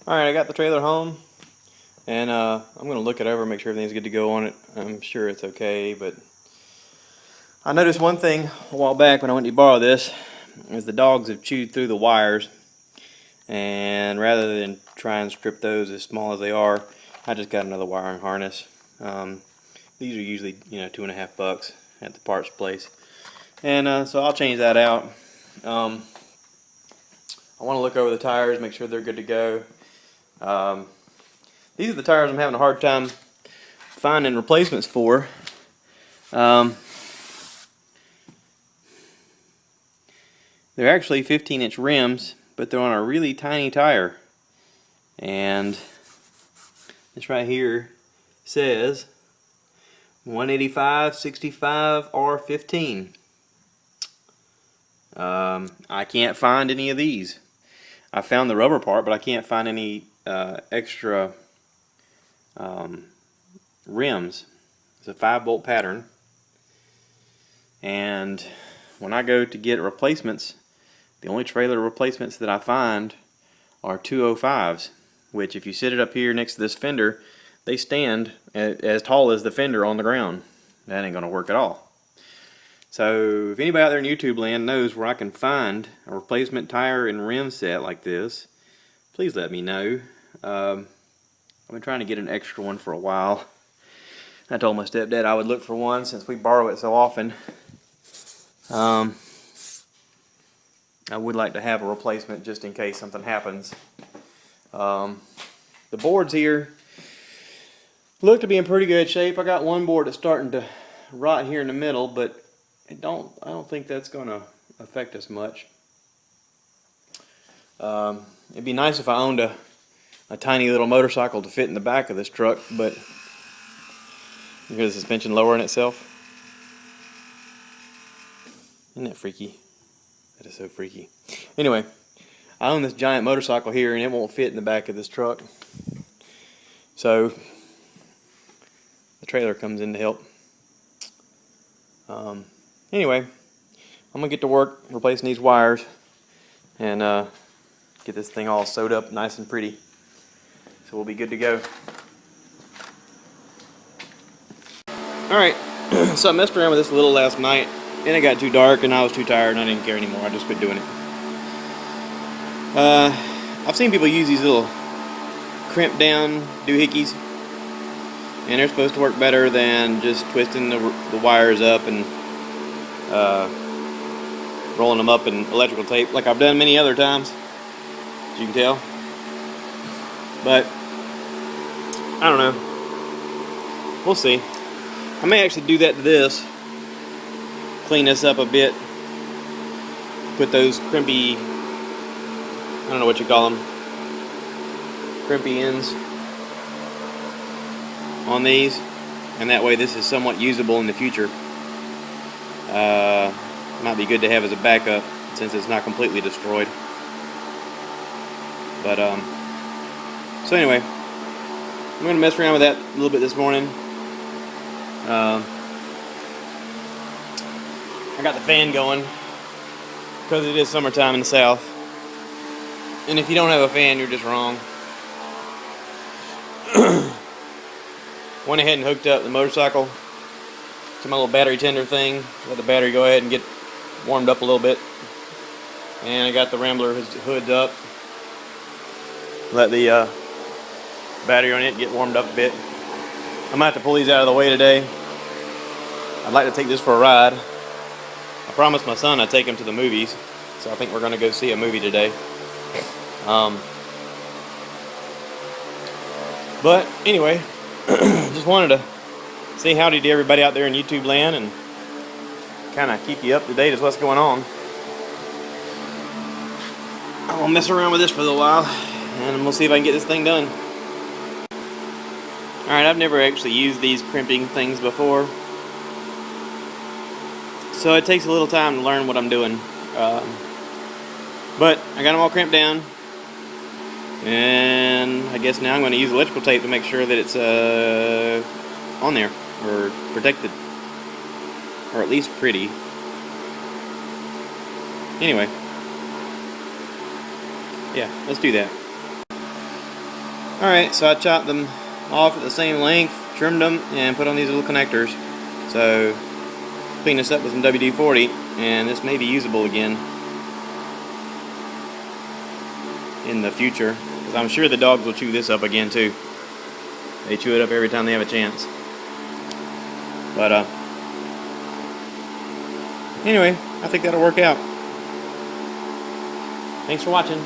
Alright, I got the trailer home, and I'm going to look it over, make sure everything's good to go on it. I'm sure it's okay, but I noticed one thing a while back when I went to borrow this, is the dogs have chewed through the wires, and rather than try and strip those as small as they are, I just got another wiring harness. These are usually, $2.50 at the parts place, and so I'll change that out. I want to look over the tires, make sure they're good to go. These are the tires I'm having a hard time finding replacements for. They're actually 15-inch rims, but they're on a really tiny tire. And this right here says 185/65 R15. I can't find any of these. I found the rubber part, but I can't find any extra rims. It's a 5-bolt pattern, and when I go to get replacements, the only trailer replacements that I find are 205s, which if you sit it up here next to this fender, they stand as tall as the fender on the ground. That ain't gonna work at all. So if anybody out there in YouTube land knows where I can find a replacement tire and rim set like this, please let me know. I've been trying to get an extra one for a while. I told my stepdad I would look for one since we borrow it so often. I would like to have a replacement just in case something happens. The boards here look to be in pretty good shape. I got one board that's starting to rot here in the middle, but I don't think that's going to affect us much. It'd be nice if I owned a tiny little motorcycle to fit in the back of this truck, but you hear the suspension lowering itself? Isn't that freaky? That is so freaky. Anyway, I own this giant motorcycle here, and it won't fit in the back of this truck. So the trailer comes in to help. Anyway, I'm gonna get to work replacing these wires and get this thing all sewed up nice and pretty. So we'll be good to go. Alright, so I messed around with this a little last night, and it got too dark and I was too tired and I didn't care anymore. I just quit doing it. I've seen people use these little crimp down doohickeys, and they're supposed to work better than just twisting the wires up and rolling them up in electrical tape like I've done many other times, as you can tell. But I don't know. We'll see. I may actually do that to this. Clean this up a bit. Put those crimpy, I don't know what you call them, crimpy ends on these, and that way this is somewhat usable in the future. Might be good to have as a backup since it's not completely destroyed. But so anyway, I'm gonna mess around with that a little bit this morning. I got the fan going because it is summertime in the south, and if you don't have a fan, you're just wrong. Went ahead and hooked up the motorcycle to my little battery tender thing. Let the battery go ahead and get warmed up a little bit, and I got the Rambler hood up. Let the battery on it get warmed up a bit. I'm gonna have to pull these out of the way today. I'd like to take this for a ride. I promised my son I'd take him to the movies, so I think we're gonna go see a movie today. But anyway, just wanted to say howdy to everybody out there in YouTube land and kind of keep you up to date as what's going on. I'm gonna mess around with this for a little while, and we'll see if I can get this thing done. Alright, I've never actually used these crimping things before, so it takes a little time to learn what I'm doing. But I got them all crimped down, and I guess now I'm going to use electrical tape to make sure that it's on there, or protected, or at least pretty. Anyway, yeah, let's do that. Alright, so I chopped them off at the same length, trimmed them, and put on these little connectors. So, clean this up with some WD-40, and this may be usable again in the future, because I'm sure the dogs will chew this up again too. They chew it up every time they have a chance. But anyway, I think that'll work out. Thanks for watching.